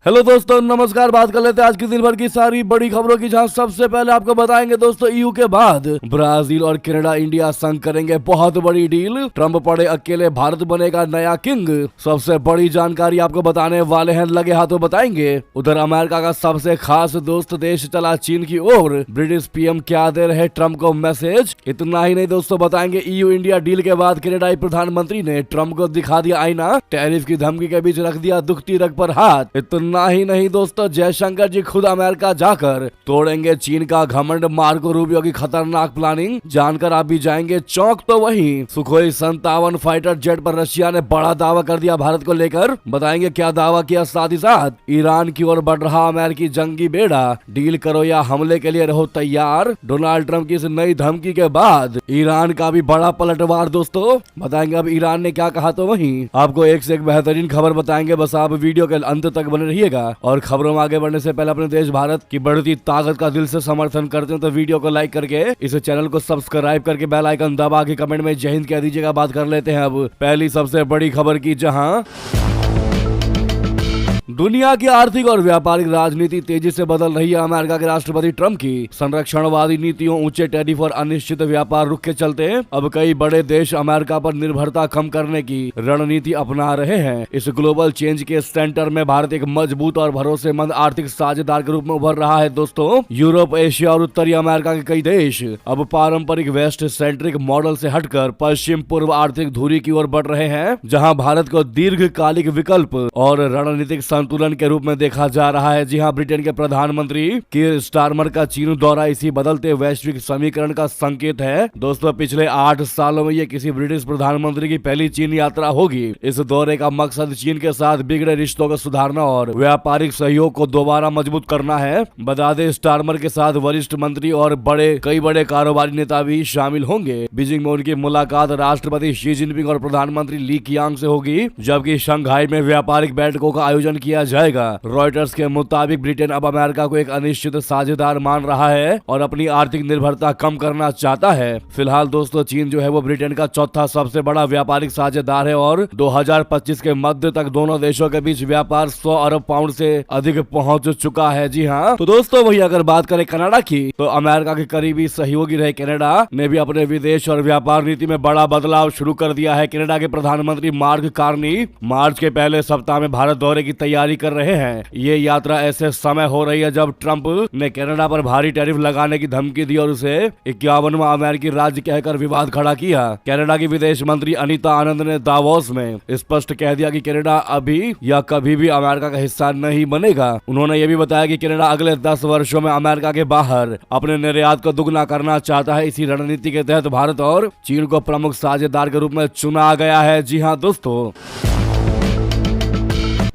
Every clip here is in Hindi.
हेलो दोस्तों, नमस्कार। बात कर लेते हैं आज की दिन भर की सारी बड़ी खबरों की, जहां सबसे पहले आपको बताएंगे दोस्तों ईयू के बाद ब्राजील और कनाडा इंडिया संग करेंगे बहुत बड़ी डील। ट्रम्प पड़े अकेले, भारत बनेगा नया किंग। सबसे बड़ी जानकारी आपको बताने वाले हैं, लगे हाथों बताएंगे। उधर अमेरिका का सबसे खास दोस्त देश चला चीन की ओर, ब्रिटिश पीएम क्या दे रहे ट्रम्प को मैसेज। इतना ही नहीं दोस्तों, बताएंगे ईयू इंडिया डील के बाद कनाडाई प्रधानमंत्री ने ट्रम्प को दिखा दिया आईना, टैरिफ की धमकी के बीच रख दिया दुखती रग पर हाथ। इतना ही नहीं दोस्तों, जयशंकर जी खुद अमेरिका जाकर तोड़ेंगे चीन का घमंड, मार्को रूबियो की खतरनाक प्लानिंग जानकर आप भी जाएंगे चौंक। तो वहीं सुखोई 57 फाइटर जेट पर रशिया ने बड़ा दावा कर दिया भारत को लेकर, बताएंगे क्या दावा किया। साथ ही साथ ईरान की ओर बढ़ रहा अमेरिकी जंगी बेड़ा, डील करो या हमले के लिए रहो तैयार। डोनाल्ड ट्रंप की इस नई धमकी के बाद ईरान का भी बड़ा पलटवार दोस्तों, बताएंगे अब ईरान ने क्या कहा। तो वहीं आपको एक से एक बेहतरीन खबर बताएंगे, बस आप वीडियो के अंत तक बने रहिएगा। और खबरों में आगे बढ़ने से पहले अपने देश भारत की बढ़ती ताकत का दिल से समर्थन करते हैं तो वीडियो को लाइक करके इस चैनल को सब्सक्राइब करके बेल आइकन दबा के कमेंट में जय हिंद कह दीजिएगा। बात कर लेते हैं अब पहली सबसे बड़ी खबर की, जहां दुनिया की आर्थिक और व्यापारिक राजनीति तेजी से बदल रही है। अमेरिका के राष्ट्रपति ट्रंप की संरक्षणवादी नीतियों, ऊंचे टैरिफ और अनिश्चित व्यापार रुख के चलते अब कई बड़े देश अमेरिका पर निर्भरता कम करने की रणनीति अपना रहे हैं। इस ग्लोबल चेंज के सेंटर में भारत एक मजबूत और भरोसेमंद आर्थिक साझेदार के रूप में उभर रहा है दोस्तों। यूरोप, एशिया और उत्तरी अमेरिका के कई देश अब पारंपरिक वेस्ट सेंट्रिक मॉडल से हटकर पश्चिम पूर्व आर्थिक धुरी की ओर बढ़ रहे हैं, जहाँ भारत को दीर्घकालिक विकल्प और रणनीतिक संतुलन के रूप में देखा जा रहा है। जी हां, ब्रिटेन के प्रधानमंत्री कीर स्टारमर का चीन दौरा इसी बदलते वैश्विक समीकरण का संकेत है दोस्तों। पिछले 8 सालों में ये किसी ब्रिटिश प्रधानमंत्री की पहली चीन यात्रा होगी। इस दौरे का मकसद चीन के साथ बिगड़े रिश्तों को सुधारना और व्यापारिक सहयोग को दोबारा मजबूत करना है। बता दें, स्टारमर के साथ वरिष्ठ मंत्री और कई बड़े कारोबारी नेता भी शामिल होंगे। बीजिंग में उनकी मुलाकात राष्ट्रपति शी जिनपिंग और प्रधानमंत्री ली कियांग से होगी, जबकि शंघाई में व्यापारिक बैठकों का आयोजन किया जाएगा। रॉयटर्स के मुताबिक ब्रिटेन अब अमेरिका को एक अनिश्चित साझेदार मान रहा है और अपनी आर्थिक निर्भरता कम करना चाहता है। फिलहाल दोस्तों, चीन जो है वो ब्रिटेन का चौथा सबसे बड़ा व्यापारिक साझेदार है और 2025 के मध्य तक दोनों देशों के बीच व्यापार 100 अरब पाउंड से अधिक पहुंच चुका है। जी हाँ, तो दोस्तों वही अगर बात करें कनाडा की, तो अमेरिका के करीबी सहयोगी रहे कनाडा ने भी अपने विदेश और व्यापार नीति में बड़ा बदलाव शुरू कर दिया है। कनाडा के प्रधानमंत्री मार्क कार्नी मार्च के पहले सप्ताह में भारत दौरे की तैयारी कर रहे हैं। ये यात्रा ऐसे समय हो रही है जब ट्रंप ने कनाडा पर भारी टैरिफ लगाने की धमकी दी और उसे 51वां अमेरिकी राज्य कहकर विवाद खड़ा किया। कनाडा की विदेश मंत्री अनीता आनंद ने दावोस में स्पष्ट कह दिया कि कनाडा अभी या कभी भी अमेरिका का हिस्सा नहीं बनेगा। उन्होंने ये भी बताया कि कनाडा अगले 10 वर्षों में अमेरिका के बाहर अपने निर्यात को दुगना करना चाहता है। इसी रणनीति के तहत भारत और चीन को प्रमुख साझेदार के रूप में चुना गया है। जी हाँ दोस्तों,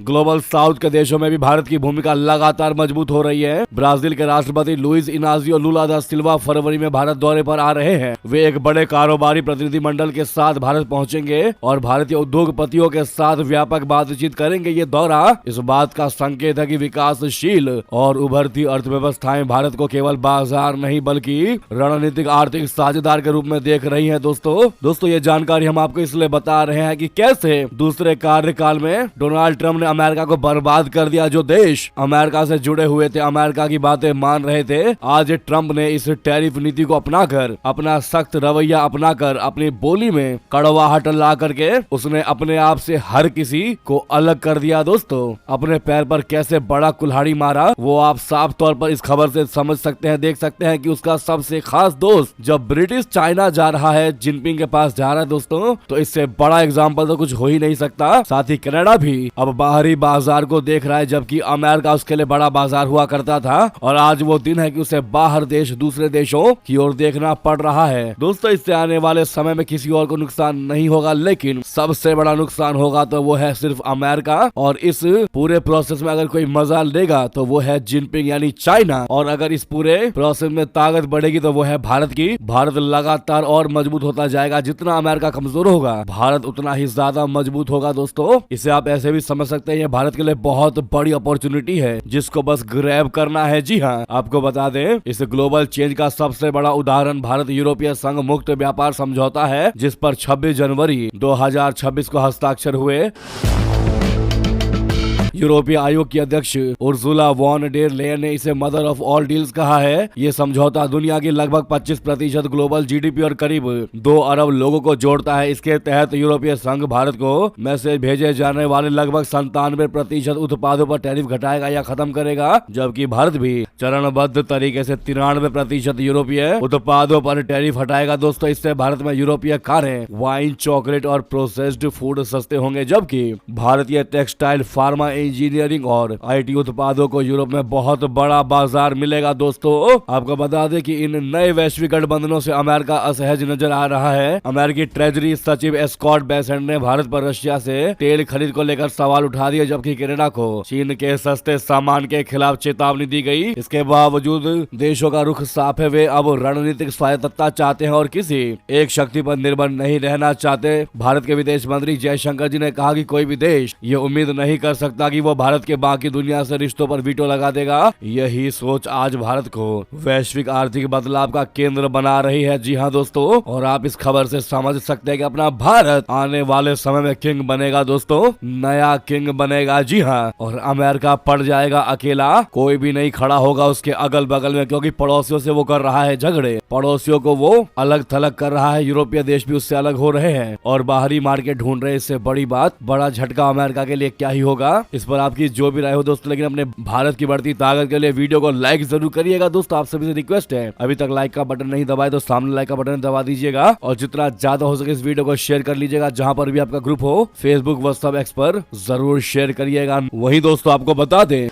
ग्लोबल साउथ के देशों में भी भारत की भूमिका लगातार मजबूत हो रही है। ब्राजील के राष्ट्रपति लुइस इनाजियो लुला दा सिल्वा फरवरी में भारत दौरे पर आ रहे हैं। वे एक बड़े कारोबारी प्रतिनिधिमंडल के साथ भारत पहुंचेंगे और भारतीय उद्योगपतियों के साथ व्यापक बातचीत करेंगे। ये दौरा इस बात का संकेत है कि विकासशील और उभरती अर्थव्यवस्थाएं भारत को केवल बाजार नहीं बल्कि रणनीतिक आर्थिक साझेदार के रूप में देख रही है। दोस्तों ये जानकारी हम आपको इसलिए बता रहे हैं कि कैसे दूसरे कार्यकाल में डोनाल्ड ट्रंप ने अमेरिका को बर्बाद कर दिया। जो देश अमेरिका से जुड़े हुए थे, अमेरिका की बातें मान रहे थे, आज ट्रंप ने इस टैरिफ नीति को अपनाकर, अपना सख्त रवैया अपनाकर, अपनी बोली में कड़वाहट ला करके उसने अपने आप से हर किसी को अलग कर दिया। दोस्तों अपने पैर पर कैसे बड़ा कुल्हाड़ी मारा वो आप साफ तौर पर इस खबर से समझ सकते हैं, देख सकते हैं कि उसका सबसे खास दोस्त जब ब्रिटिश चाइना जा रहा है, जिनपिंग के पास जा रहा है दोस्तों, तो इससे बड़ा एग्जाम्पल तो कुछ हो ही नहीं सकता। साथ ही कनाडा भी अब बाहरी बाजार को देख रहा है, जबकि अमेरिका उसके लिए बड़ा बाजार हुआ करता था और आज वो दिन है कि उसे बाहर देश, दूसरे देशों की ओर देखना पड़ रहा है। दोस्तों इससे आने वाले समय में किसी और को नुकसान नहीं होगा, लेकिन सबसे बड़ा नुकसान होगा तो वो है सिर्फ अमेरिका। और इस पूरे प्रोसेस में अगर कोई मजा लेगा तो वो है जिनपिंग यानी चाइना, और अगर इस पूरे प्रोसेस में ताकत बढ़ेगी तो वो है भारत की। भारत लगातार और मजबूत होता जाएगा। जितना अमेरिका कमजोर होगा, भारत उतना ही ज्यादा मजबूत होगा। दोस्तों इसे आप ऐसे भी समझ सकते हैं, ये भारत के लिए बहुत बड़ी अपॉर्चुनिटी है जिसको बस ग्रैब करना है। जी हाँ, आपको बता दें इस ग्लोबल चेंज का सबसे बड़ा उदाहरण भारत यूरोपीय संघ मुक्त व्यापार समझौता है, जिस पर 26 जनवरी 2026 को हस्ताक्षर हुए। यूरोपीय आयोग की अध्यक्ष उर्सुला वॉन डेर लेयन ने इसे मदर ऑफ ऑल डील्स कहा है। ये समझौता दुनिया की लगभग 25% ग्लोबल जीडीपी और करीब 2 अरब लोगों को जोड़ता है। इसके तहत यूरोपीय संघ भारत को मैसेज भेजे जाने वाले लगभग 97% उत्पादों पर टैरिफ घटाएगा या खत्म करेगा, जबकि भारत भी चरणबद्ध तरीके से 93% यूरोपीय उत्पादों पर टैरिफ हटाएगा। दोस्तों, इससे भारत में यूरोपीय कारें, वाइन, चॉकलेट और प्रोसेस्ड फूड सस्ते होंगे, जबकि भारतीय टेक्सटाइल, फार्मा, इंजीनियरिंग और आईटी उत्पादों को यूरोप में बहुत बड़ा बाजार मिलेगा। दोस्तों, आपको बता दें कि इन नए वैश्विक गठबंधनों से अमेरिका असहज नजर आ रहा है। अमेरिकी ट्रेजरी सचिव स्कॉट बेसेंट ने भारत पर रशिया से तेल खरीद को लेकर सवाल उठा दिए, जबकि कनाडा को चीन के सस्ते सामान के खिलाफ चेतावनी दी गई। इसके बावजूद देशों का रुख साफ है, वे अब रणनीतिक स्वायत्तता चाहते हैं और किसी एक शक्ति पर निर्भर नहीं रहना चाहते। भारत के विदेश मंत्री जयशंकर जी ने कहा कि कोई भी देश ये उम्मीद नहीं कर सकता कि वो भारत के बाकी दुनिया से रिश्तों पर वीटो लगा देगा। यही सोच आज भारत को वैश्विक आर्थिक बदलाव का केंद्र बना रही है। जी हाँ दोस्तों, और आप इस खबर से समझ सकते हैं कि अपना भारत आने वाले समय में किंग बनेगा। दोस्तों, नया किंग बनेगा। जी हाँ, और अमेरिका पड़ जाएगा अकेला, कोई भी नहीं खड़ा होगा उसके अगल बगल में, क्योंकि पड़ोसियों से वो कर रहा है झगड़े, पड़ोसियों को वो अलग थलग कर रहा है। यूरोपीय देश भी उससे अलग हो रहे हैं और बाहरी मार्केट ढूंढ रहे हैं। इससे बड़ी बात, बड़ा झटका अमेरिका के लिए क्या ही होगा। इस पर आपकी जो भी राय हो दोस्तों, लेकिन अपने भारत की बढ़ती ताकत के लिए वीडियो को लाइक जरूर करिएगा। दोस्तों, आप सभी से रिक्वेस्ट है, अभी तक लाइक का बटन नहीं दबाए तो सामने लाइक का बटन दबा दीजिएगा और जितना ज्यादा हो सके इस वीडियो को शेयर कर लीजिएगा। जहां पर भी आपका ग्रुप हो, फेसबुक, व्हाट्सएप, एक्स पर जरूर शेयर करिएगा। वहीं दोस्तों, आपको बता दें,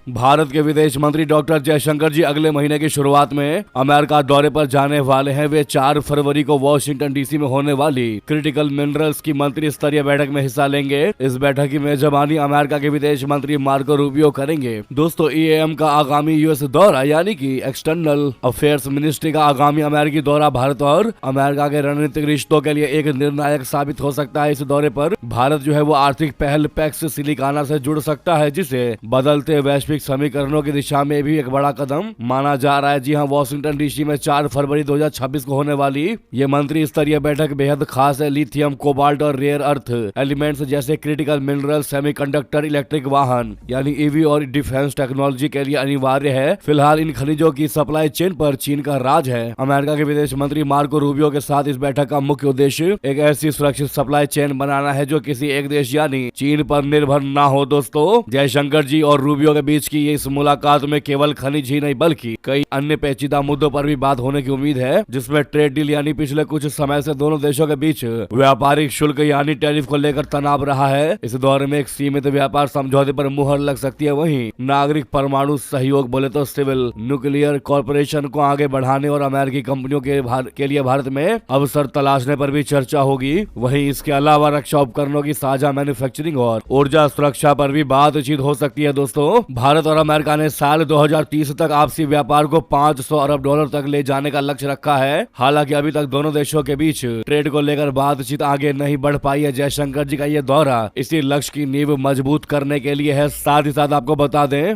भारत के विदेश मंत्री डॉक्टर जयशंकर जी अगले महीने की शुरुआत में अमेरिका दौरे पर जाने वाले हैं। वे 4 फरवरी को वॉशिंगटन डीसी में होने वाली क्रिटिकल मिनरल्स की मंत्री स्तरीय बैठक में हिस्सा लेंगे। इस बैठक की मेजबानी अमेरिका के विदेश मंत्री मार्को रूबियो करेंगे। दोस्तों, ईएएम का आगामी यूएस दौरा यानी कि एक्सटर्नल अफेयर्स मिनिस्ट्री का आगामी अमेरिकी दौरा भारत और अमेरिका के रणनीतिक रिश्तों के लिए एक निर्णायक साबित हो सकता है। इस दौरे पर भारत जो है वो आर्थिक पहल पैक्स सिलिकाना से जुड़ सकता है, जिसे बदलते वैश्विक समीकरणों की दिशा में भी एक बड़ा कदम माना जा रहा है। जी हाँ, वॉशिंगटन डीसी में 4 फरवरी 2026 को होने वाली ये मंत्री स्तरीय बैठक बेहद खास है। लिथियम, कोबाल्ट और रेयर अर्थ एलिमेंट्स जैसे क्रिटिकल मिनरल, सेमीकंडक्टर, इलेक्ट्रिक वाहन यानी ईवी और डिफेंस टेक्नोलॉजी के लिए अनिवार्य है। फिलहाल इन खनिजों की सप्लाई चेन पर चीन का राज है। अमेरिका के विदेश मंत्री मार्को रूबियो के साथ इस बैठक का मुख्य उद्देश्य एक ऐसी सुरक्षित सप्लाई चेन बनाना है जो किसी एक देश यानी चीन पर निर्भर ना हो। दोस्तों, जयशंकर जी और रूबियो के बीच की इस मुलाकात में केवल खनिज ही नहीं बल्कि कई अन्य पेचीदा मुद्दों पर भी बात होने की उम्मीद है, जिसमें ट्रेड डील यानी पिछले कुछ समय से दोनों देशों के बीच व्यापारिक शुल्क यानी टैरिफ को लेकर तनाव रहा है। इस दौरे में एक सीमित व्यापार समझौते पर मुहर लग सकती है। वहीं नागरिक परमाणु सहयोग बोले तो सिविल न्यूक्लियर कॉर्पोरेशन को आगे बढ़ाने और अमेरिकी कंपनियों के लिए भारत में अवसर तलाशने पर भी चर्चा होगी। वहीं इसके अलावा रक्षा उपकरणों की साझा मैन्युफैक्चरिंग और ऊर्जा सुरक्षा पर भी बातचीत हो सकती है। दोस्तों, भारत और अमेरिका ने साल 2030 तक आपसी व्यापार को $500 अरब तक ले जाने का लक्ष्य रखा है। हालांकि अभी तक दोनों देशों के बीच ट्रेड को लेकर बातचीत आगे नहीं बढ़ पाई है। जयशंकर जी का ये दौरा इसी लक्ष्य की नींव मजबूत करने के लिए है। साथ ही साथ आपको बता दें,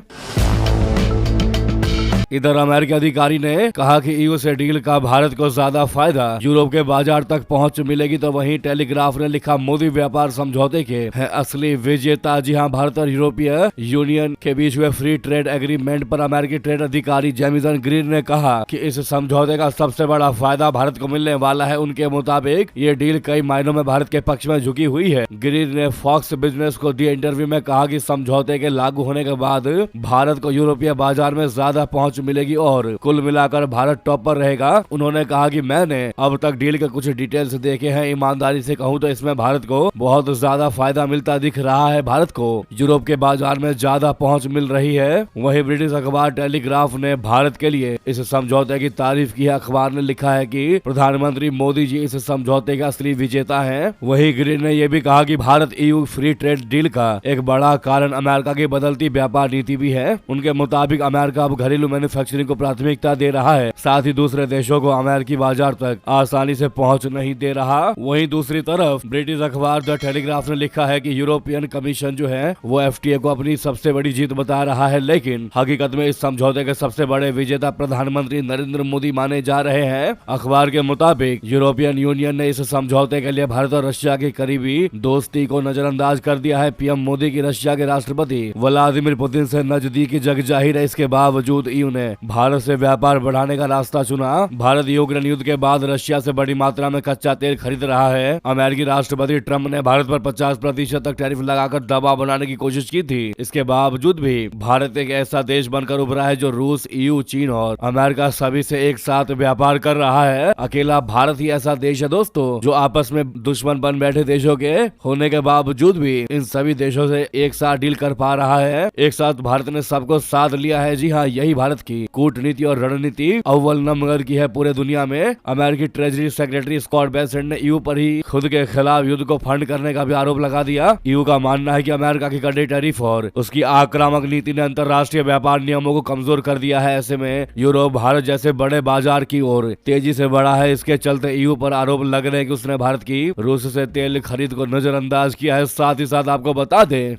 इधर अमेरिकी अधिकारी ने कहा कि ईयू से डील का भारत को ज्यादा फायदा, यूरोप के बाजार तक पहुंच मिलेगी। तो वहीं टेलीग्राफ ने लिखा, मोदी व्यापार समझौते के है असली विजेता। जी हां, भारत और यूरोपीय यूनियन के बीच हुए फ्री ट्रेड एग्रीमेंट पर अमेरिकी ट्रेड अधिकारी जेमिसन ग्रीन ने कहा कि इस समझौते का सबसे बड़ा फायदा भारत को मिलने वाला है। उनके मुताबिक ये डील कई मायनों में भारत के पक्ष में झुकी हुई है। ग्रीन ने फॉक्स बिजनेस को दिए इंटरव्यू में कहा कि समझौते के लागू होने के बाद भारत को यूरोपीय बाजार में ज्यादा पहुंच मिलेगी और कुल मिलाकर भारत टॉप पर रहेगा। उन्होंने कहा कि मैंने अब तक डील के कुछ डिटेल्स देखे हैं। ईमानदारी से कहूं तो इसमें भारत को बहुत ज्यादा फायदा मिलता दिख रहा है। भारत को यूरोप के बाजार में ज्यादा पहुंच मिल रही है। वहीं ब्रिटिश अखबार टेलीग्राफ ने भारत के लिए इस समझौते की तारीफ की है। अखबार ने लिखा है कि प्रधानमंत्री मोदी जी इस समझौते के असली विजेता हैं। वहीं ग्रीन ने यह भी कहा कि Bharat EU free trade deal का एक बड़ा कारण अमेरिका की बदलती व्यापार नीति भी है। उनके मुताबिक अमेरिका अब घरेलू मैन्युफैक्चरिंग मैन्युफैक्चरिंग को प्राथमिकता दे रहा है, साथ ही दूसरे देशों को अमेरिकी बाजार तक आसानी से पहुंच नहीं दे रहा। वहीं दूसरी तरफ ब्रिटिश अखबार द टेलीग्राफ ने लिखा है कि यूरोपियन कमीशन जो है वो एफटीए को अपनी सबसे बड़ी जीत बता रहा है, लेकिन हकीकत में इस समझौते के सबसे बड़े विजेता प्रधानमंत्री नरेंद्र मोदी माने जा रहे हैं। अखबार के मुताबिक यूरोपियन यूनियन ने इस समझौते के लिए भारत और रशिया की करीबी दोस्ती को नजरअंदाज कर दिया है। पीएम मोदी की रशिया के राष्ट्रपति व्लादिमीर पुतिन से नजदीकी जग जाहिर है, इसके बावजूद ईयू ने भारत से व्यापार बढ़ाने का रास्ता चुना। भारत यूक्रेन युद्ध के बाद रशिया से बड़ी मात्रा में कच्चा तेल खरीद रहा है। अमेरिकी राष्ट्रपति ट्रंप ने भारत पर 50% तक टैरिफ लगाकर दबाव बनाने की कोशिश की थी। इसके बावजूद भी भारत एक ऐसा देश बनकर उभरा है जो रूस, ईयू, चीन और अमेरिका सभी से एक साथ व्यापार कर रहा है। अकेला भारत ही ऐसा देश है दोस्तों जो आपस में दुश्मन बन बैठे देशों के होने के बावजूद भी इन सभी देशों से एक साथ डील कर पा रहा है। एक साथ भारत ने सबको साथ लिया है। जी हाँ, यही भारत की कूटनीति और रणनीति अव्वल नंबर की है पूरे दुनिया में। अमेरिकी ट्रेजरी सेक्रेटरी स्कॉट बेसेंट ने ईयू पर ही खुद के खिलाफ युद्ध को फंड करने का भी आरोप लगा दिया। ईयू का मानना है कि अमेरिका की कड़े टैरिफ और उसकी आक्रामक नीति ने अंतर्राष्ट्रीय व्यापार नियमों को कमजोर कर दिया है। ऐसे में यूरोप भारत जैसे बड़े बाजार की ओर तेजी से बढ़ा है। इसके चलते ईयू पर आरोप लग रहे हैं कि उसने भारत की रूस से तेल खरीद को नजरअंदाज किया है। साथ ही साथ आपको बता दें,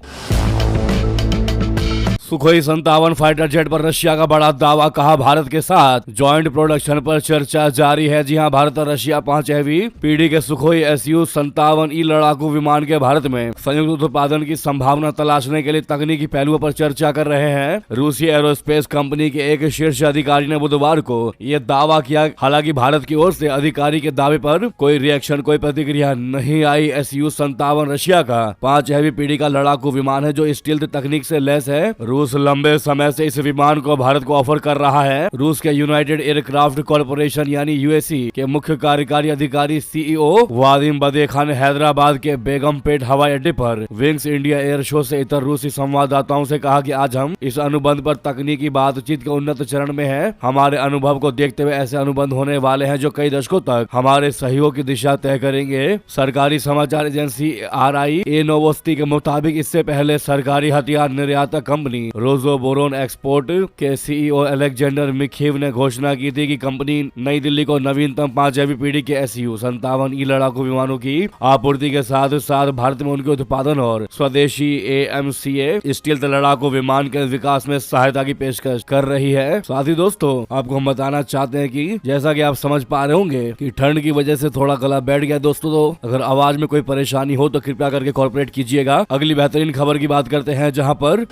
सुखोई 57 फाइटर जेट पर रशिया का बड़ा दावा, कहा भारत के साथ जॉइंट प्रोडक्शन पर चर्चा जारी है। जी हां, भारत और रशिया 5वीं पीढ़ी के सुखोई Su-57E लड़ाकू विमान के भारत में संयुक्त उत्पादन की संभावना तलाशने के लिए तकनीकी पहलुओं पर चर्चा कर रहे हैं। रूसी एरोस्पेस कंपनी के एक शीर्ष अधिकारी ने बुधवार को यह दावा किया। हालांकि भारत की ओर से अधिकारी के दावे पर कोई रिएक्शन, कोई प्रतिक्रिया नहीं आई। Su-57 रशिया का 5वीं पीढ़ी का लड़ाकू विमान है जो स्टील्थ तकनीक से लैस है। रूस लंबे समय से इस विमान को भारत को ऑफर कर रहा है। रूस के यूनाइटेड एयरक्राफ्ट कॉर्पोरेशन यानी यूएसी के मुख्य कार्यकारी अधिकारी सीईओ वादिम बदेखा ने हैदराबाद के बेगमपेट हवाई अड्डे पर विंग्स इंडिया एयर शो से इतर रूसी संवाददाताओं से कहा कि आज हम इस अनुबंध पर तकनीकी बातचीत के उन्नत चरण में हैं। हमारे अनुभव को देखते हुए ऐसे अनुबंध होने वाले हैं जो कई दशकों तक हमारे सहयोग की दिशा तय करेंगे। सरकारी समाचार एजेंसी RIA नोवोस्ती के मुताबिक इससे पहले सरकारी हथियार निर्यातक कंपनी रोजोबोरोन एक्सपोर्ट के सीईओ अलेक्जेंडर मिखेव ने घोषणा की थी कि कंपनी नई दिल्ली को नवीनतम 5वीं पीढ़ी के Su-57E लड़ाकू विमानों की आपूर्ति के साथ साथ भारत में उनके उत्पादन और स्वदेशी AMCA स्टील्थ लड़ाकू विमान के विकास में सहायता की पेशकश कर रही है। साथ ही दोस्तों, आपको हम बताना चाहते हैं कि जैसा कि आप समझ पा रहे होंगे कि ठंड की वजह से थोड़ा गला बैठ गया दोस्तों, तो अगर आवाज में कोई परेशानी हो तो कृपया करके कॉर्पोरेट कीजिएगा। अगली बेहतरीन खबर की बात करते हैं, जहां पर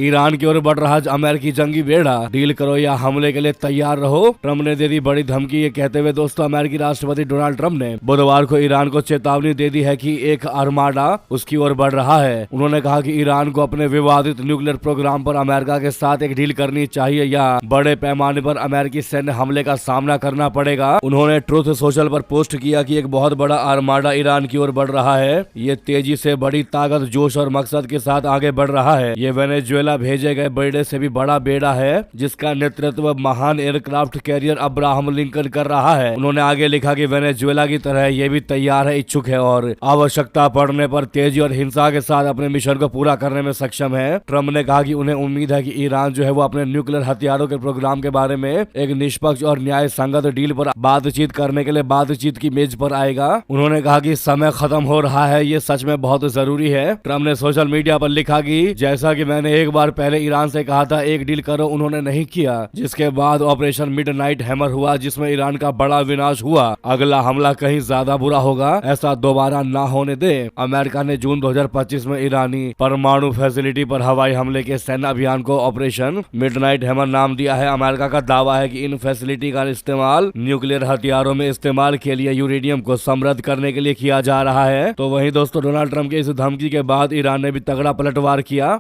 ईरान की ओर बढ़ रहा अमेरिकी जंगी बेड़ा, डील करो या हमले के लिए तैयार रहो। ट्रंप ने दे दी बड़ी धमकी। ये कहते हुए दोस्तों अमेरिकी राष्ट्रपति डोनाल्ड ट्रंप ने बुधवार को ईरान को चेतावनी दे दी है कि एक आर्माडा उसकी ओर बढ़ रहा है। उन्होंने कहा कि ईरान को अपने विवादित न्यूक्लियर प्रोग्राम पर अमेरिका के साथ एक डील करनी चाहिए या बड़े पैमाने पर अमेरिकी सैन्य हमले का सामना करना पड़ेगा। उन्होंने ट्रूथ सोशल पर पोस्ट किया कि एक बहुत बड़ा आर्माडा ईरान की ओर बढ़ रहा है। ये तेजी से बड़ी ताकत, जोश और मकसद के साथ आगे बढ़ रहा है। ये वेनेजुएला भेजे गए बेड़े से भी बड़ा बेड़ा है जिसका नेतृत्व महान एयरक्राफ्ट कैरियर अब्राहम लिंकन कर रहा है। उन्होंने आगे लिखा कि वेनेजुएला की तरह ये भी तैयार है, इच्छुक है और आवश्यकता पड़ने पर तेजी और हिंसा के साथ अपने मिशन को पूरा करने में सक्षम है। ट्रंप ने कहा कि उन्हें उम्मीद है कि ईरान जो है वो अपने न्यूक्लियर हथियारों के प्रोग्राम के बारे में एक निष्पक्ष और न्याय संगत डील पर बातचीत करने के लिए बातचीत की मेज पर आएगा। उन्होंने कहा कि समय खत्म हो रहा है, ये सच में बहुत जरूरी है। ट्रंप ने सोशल मीडिया पर लिखा कि जैसा कि मैंने एक बार पहले ईरान से कहा था एक डील करो, उन्होंने नहीं किया, जिसके बाद ऑपरेशन मिडनाइट हैमर हुआ जिसमें ईरान का बड़ा विनाश हुआ। अगला हमला कहीं ज्यादा बुरा होगा, ऐसा दोबारा ना होने दे। अमेरिका ने जून 2025 में ईरानी परमाणु फैसिलिटी पर हवाई हमले के सैन्य अभियान को ऑपरेशन मिडनाइट हैमर नाम दिया है। अमेरिका का दावा है कि इन फैसिलिटी का इस्तेमाल न्यूक्लियर हथियारों में इस्तेमाल के लिए यूरेनियम को समृद्ध करने के लिए किया जा रहा है। तो वहीं दोस्तों डोनाल्ड ट्रंप की इस धमकी के बाद ईरान ने भी तगड़ा पलटवार किया।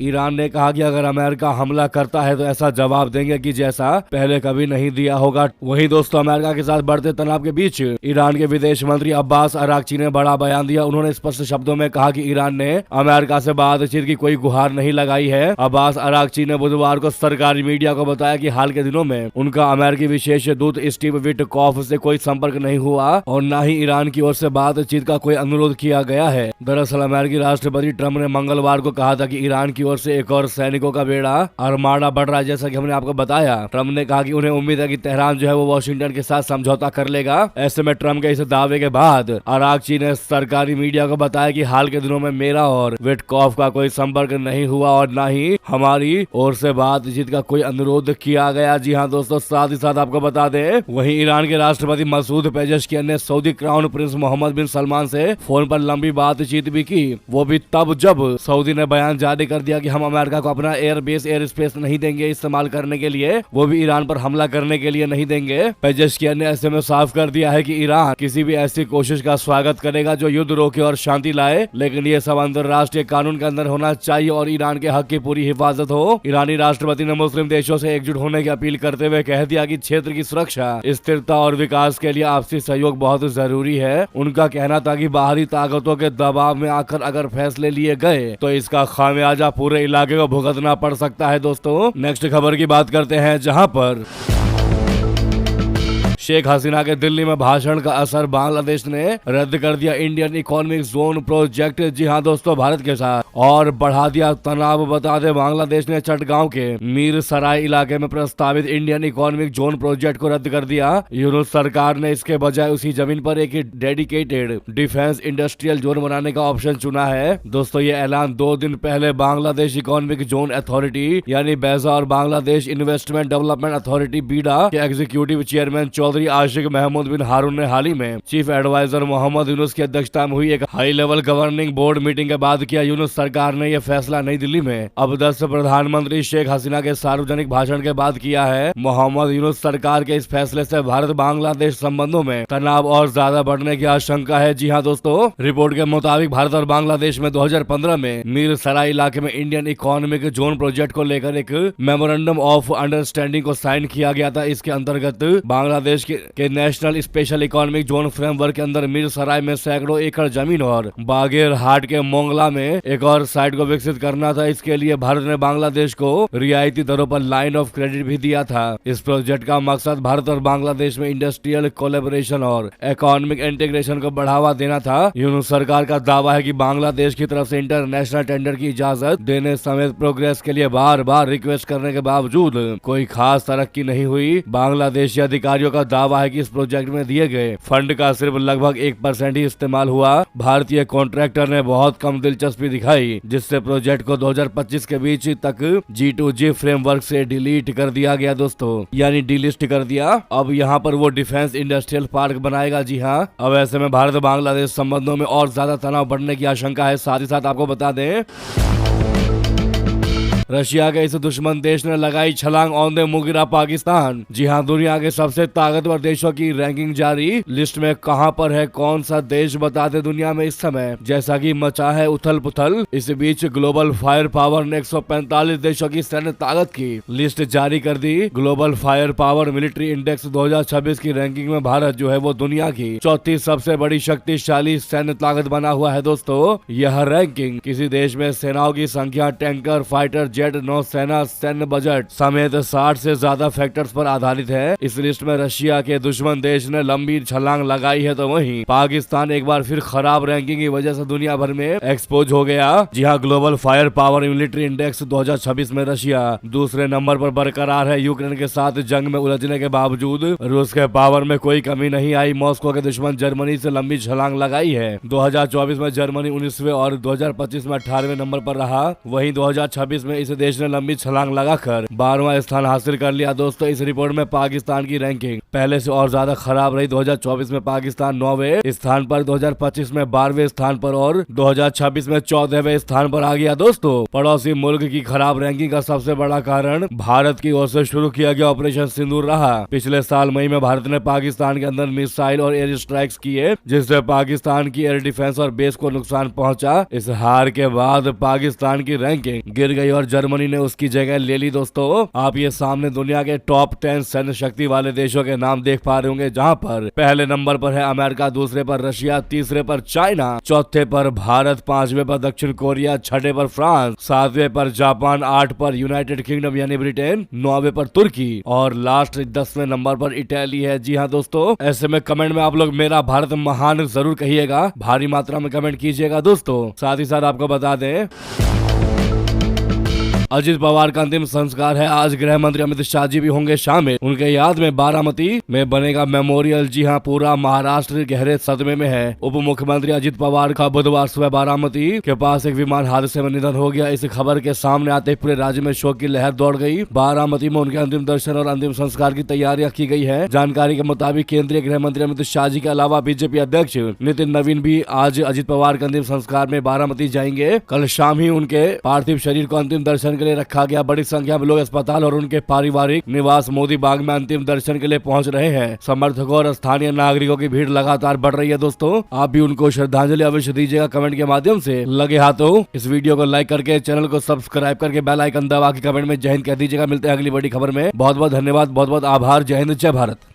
ईरान ने कहा कि अगर अमेरिका हमला करता है तो ऐसा जवाब देंगे कि जैसा पहले कभी नहीं दिया होगा। वहीं दोस्तों अमेरिका के साथ बढ़ते तनाव के बीच ईरान के विदेश मंत्री अब्बास अराक्ची ने बड़ा बयान दिया। उन्होंने स्पष्ट शब्दों में कहा कि ईरान ने अमेरिका से बातचीत की कोई गुहार नहीं लगाई है। अब्बास अराक्ची ने बुधवार को सरकारी मीडिया को बताया कि हाल के दिनों में उनका अमेरिकी विशेष दूत स्टीव विटकॉफ से कोई संपर्क नहीं हुआ और न ही ईरान की ओर से बातचीत का कोई अनुरोध किया गया है। दरअसल अमेरिकी राष्ट्रपति ट्रंप ने मंगलवार को कहा था कि ईरान की ओर से एक और सैनिकों का बेड़ा आर्माडा बढ़ रहा है। जैसा कि हमने आपको बताया, ट्रम्प ने कहा कि उन्हें उम्मीद है कि तेहरान जो है वो वॉशिंगटन के साथ समझौता कर लेगा। ऐसे में ट्रम्प के इस दावे के बाद अरागची ने सरकारी मीडिया को बताया कि हाल के दिनों में मेरा और विटकॉफ का कोई संपर्क नहीं हुआ और न ही हमारी ओर से बातचीत का कोई अनुरोध किया गया। जी हाँ दोस्तों, साथ ही साथ आपको बता दें, वहीं ईरान के राष्ट्रपति मसूद पेजेशकियान ने सऊदी क्राउन प्रिंस मोहम्मद बिन सलमान से फोन पर लंबी बातचीत भी की। वो भी तब जब सऊदी ने बयान जारी कर दिया कि हम अमेरिका को अपना एयरबेस एयर स्पेस नहीं देंगे इस्तेमाल करने के लिए, वो भी ईरान पर हमला करने के लिए नहीं देंगे। पेजेशकियान ने ऐसे में साफ कर दिया है कि ईरान किसी भी ऐसी कोशिश का स्वागत करेगा जो युद्ध रोके और शांति लाए, लेकिन ये सब अंतर्राष्ट्रीय कानून के अंदर होना चाहिए और ईरान के हक की पूरी हिफाजत हो। ईरानी राष्ट्रपति ने मुस्लिम देशों से एकजुट होने की अपील करते हुए कह दिया कि क्षेत्र की सुरक्षा, स्थिरता और विकास के लिए आपसी सहयोग बहुत जरूरी है। उनका कहना था कि बाहरी ताकतों के दबाव में आकर अगर फैसले लिए गए तो इसका खामियाजा पूरे इलाके को भुगतना पड़ सकता है। दोस्तों, नेक्स्ट खबर की बात करते हैं, जहां पर शेख हसीना के दिल्ली में भाषण का असर, बांग्लादेश ने रद्द कर दिया इंडियन इकोनॉमिक जोन प्रोजेक्ट। जी हाँ दोस्तों, भारत के साथ और बढ़ा दिया तनाव। बता दें, बांग्लादेश ने चटगांव के मीर सराय इलाके में प्रस्तावित इंडियन इकोनॉमिक जोन प्रोजेक्ट को रद्द कर दिया। यूनुस सरकार ने इसके बजाय उसी जमीन पर एक डेडिकेटेड डिफेंस इंडस्ट्रियल जोन बनाने का ऑप्शन चुना है। दोस्तों, ये ऐलान 2 दिन पहले बांग्लादेश इकोनॉमिक जोन अथॉरिटी यानी बैजा और बांग्लादेश इन्वेस्टमेंट डेवलपमेंट अथॉरिटी बीडा के एग्जीक्यूटिव चेयरमैन चौधरी आशिक महमूद बिन हारून ने हाल ही में चीफ एडवाइजर मोहम्मद यूनुस की अध्यक्षता में हुई एक high level governing board meeting के बाद किया। यूनुस सरकार ने यह फैसला नई दिल्ली में अबदस्त प्रधानमंत्री शेख हसीना के सार्वजनिक भाषण के बाद किया है। मोहम्मद यूनुस सरकार के इस फैसले से भारत बांग्लादेश संबंधों में तनाव और ज्यादा बढ़ने की आशंका है। जी हाँ दोस्तों, रिपोर्ट के मुताबिक भारत और बांग्लादेश में 2015 में मीर सराय इलाके में इंडियन इकोनॉमिक जोन प्रोजेक्ट को लेकर एक मेमोरेंडम ऑफ अंडरस्टैंडिंग को साइन किया गया था। इसके अंतर्गत बांग्लादेश के national special economic zone framework के अंदर मीर सराय में सैकड़ों एकड़ जमीन और बागेरहाट के मोंगला में एक और साइट को विकसित करना था। इसके लिए भारत ने बांग्लादेश को रियायती दरों पर लाइन ऑफ क्रेडिट भी दिया था। इस प्रोजेक्ट का मकसद भारत और बांग्लादेश में इंडस्ट्रियल कोलैबोरेशन और इकोनॉमिक इंटीग्रेशन को बढ़ावा देना था। यूनुस सरकार का दावा है कि बांग्लादेश की तरफ से इंटरनेशनल टेंडर की इजाजत देने समेत प्रोग्रेस के लिए बार बार रिक्वेस्ट करने के बावजूद कोई खास तरक्की नहीं हुई। बांग्लादेशी अधिकारियों का दावा है कि इस प्रोजेक्ट में दिए गए फंड का सिर्फ लगभग 1% ही इस्तेमाल हुआ। भारतीय कॉन्ट्रैक्टर ने बहुत कम दिलचस्पी दिखाई, जिससे प्रोजेक्ट को 2025 के बीच तक G2G फ्रेमवर्क से डिलीट कर दिया गया। दोस्तों, यानी डिलिस्ट कर दिया। अब यहाँ पर वो डिफेंस इंडस्ट्रियल पार्क बनाएगा। जी हाँ, अब ऐसे में भारत बांग्लादेश संबंधों में और ज्यादा तनाव बढ़ने की आशंका है। साथ ही साथ आपको बता दें, रशिया के इस दुश्मन देश ने लगाई छलांग औंधे मुंह गिरा पाकिस्तान। जी हाँ, दुनिया के सबसे ताकतवर देशों की रैंकिंग जारी। लिस्ट में कहां पर है कौन सा देश, बता दे दुनिया में इस समय जैसा कि मचा है उथल पुथल। इस बीच ग्लोबल फायर पावर ने 145 देशों की सैन्य ताकत की लिस्ट जारी कर दी। Global fire power military index 2026 की रैंकिंग में भारत जो है वो दुनिया की 34 सबसे बड़ी शक्तिशाली सैन्य ताकत बना हुआ है। दोस्तों, यह रैंकिंग किसी देश में सेनाओं की संख्या, टैंकर, फाइटर जेट, नौसेना, सैन्य बजट समेत 60 से ज्यादा फैक्टर्स पर आधारित है। इस लिस्ट में रशिया के दुश्मन देश ने लंबी छलांग लगाई है, तो वहीं पाकिस्तान एक बार फिर खराब रैंकिंग की वजह से दुनिया भर में एक्सपोज हो गया। जी हाँ, global fire power military index 2026 में रशिया दूसरे नंबर पर बरकरार है। यूक्रेन के साथ जंग में उलझने के बावजूद रूस के पावर में कोई कमी नहीं आई। मॉस्को के दुश्मन जर्मनी से लंबी छलांग लगाई है। 2024 में जर्मनी 19वें और 2025 में 18वें नंबर पर रहा। वहीं 2026 में इस देश ने लंबी छलांग लगाकर 12वां स्थान हासिल कर लिया। दोस्तों, इस रिपोर्ट में पाकिस्तान की रैंकिंग पहले से और ज्यादा खराब रही। 2024 में पाकिस्तान 9वें स्थान पर, 2025 में 12वें स्थान पर और 2026 में 14वें स्थान पर आ गया। दोस्तों, पड़ोसी मुल्क की खराब रैंकिंग का सबसे बड़ा कारण भारत की ओर से शुरू किया गया ऑपरेशन सिंदूर रहा। पिछले साल मई में भारत ने पाकिस्तान के अंदर मिसाइल और एयर स्ट्राइक्स किए, जिससे पाकिस्तान की एयर डिफेंस और बेस को नुकसान पहुंचा। इस हार के बाद पाकिस्तान की रैंकिंग गिर गई और जर्मनी ने उसकी जगह ले ली। दोस्तों, आप ये सामने दुनिया के टॉप 10 सैन्य शक्ति वाले देशों के नाम देख पा रहे होंगे, जहां पर पहले नंबर पर है अमेरिका, दूसरे पर रशिया, तीसरे पर चाइना, चौथे पर भारत, 5वें पर दक्षिण कोरिया, 6ठे पर फ्रांस, 7वें पर जापान, 8 पर यूनाइटेड किंगडम यानी ब्रिटेन, 9वें पर तुर्की और लास्ट 10वें नंबर पर इटली है। जी हाँ दोस्तों, ऐसे में कमेंट में आप लोग मेरा भारत महान जरूर कहिएगा, भारी मात्रा में कमेंट कीजिएगा। दोस्तों, साथ ही साथ आपको बता दें, अजित पवार का अंतिम संस्कार है आज। गृह मंत्री अमित शाह जी भी होंगे शामिल। उनके याद में बारामती में बनेगा मेमोरियल। जी हां, पूरा महाराष्ट्र गहरे सदमे में है। उप मुख्यमंत्री अजित पवार का बुधवार सुबह बारामती के पास एक विमान हादसे में निधन हो गया। इस खबर के सामने आते पूरे राज्य में शोक की लहर दौड़ गई। बारामती में उनके अंतिम दर्शन और अंतिम संस्कार की तैयारियां की गई है। जानकारी के मुताबिक केंद्रीय गृह मंत्री अमित शाह जी के अलावा बीजेपी अध्यक्ष नितिन नवीन भी आज अजित पवार के अंतिम संस्कार में बारामती जाएंगे। कल शाम ही उनके पार्थिव शरीर को अंतिम दर्शन के लिए रखा गया। बड़ी संख्या में लोग अस्पताल और उनके पारिवारिक निवास मोदी बाग में अंतिम दर्शन के लिए पहुंच रहे हैं। समर्थकों और स्थानीय नागरिकों की भीड़ लगातार बढ़ रही है। दोस्तों, आप भी उनको श्रद्धांजलि अवश्य दीजिएगा कमेंट के माध्यम से। लगे हाथों इस वीडियो को लाइक करके चैनल को सब्सक्राइब करके बेल आइकन दबा के कमेंट में जय हिंद कह दीजिएगा। मिलते हैं अगली बड़ी खबर में। बहुत बहुत धन्यवाद, बहुत बहुत आभार। जय हिंद, जय भारत।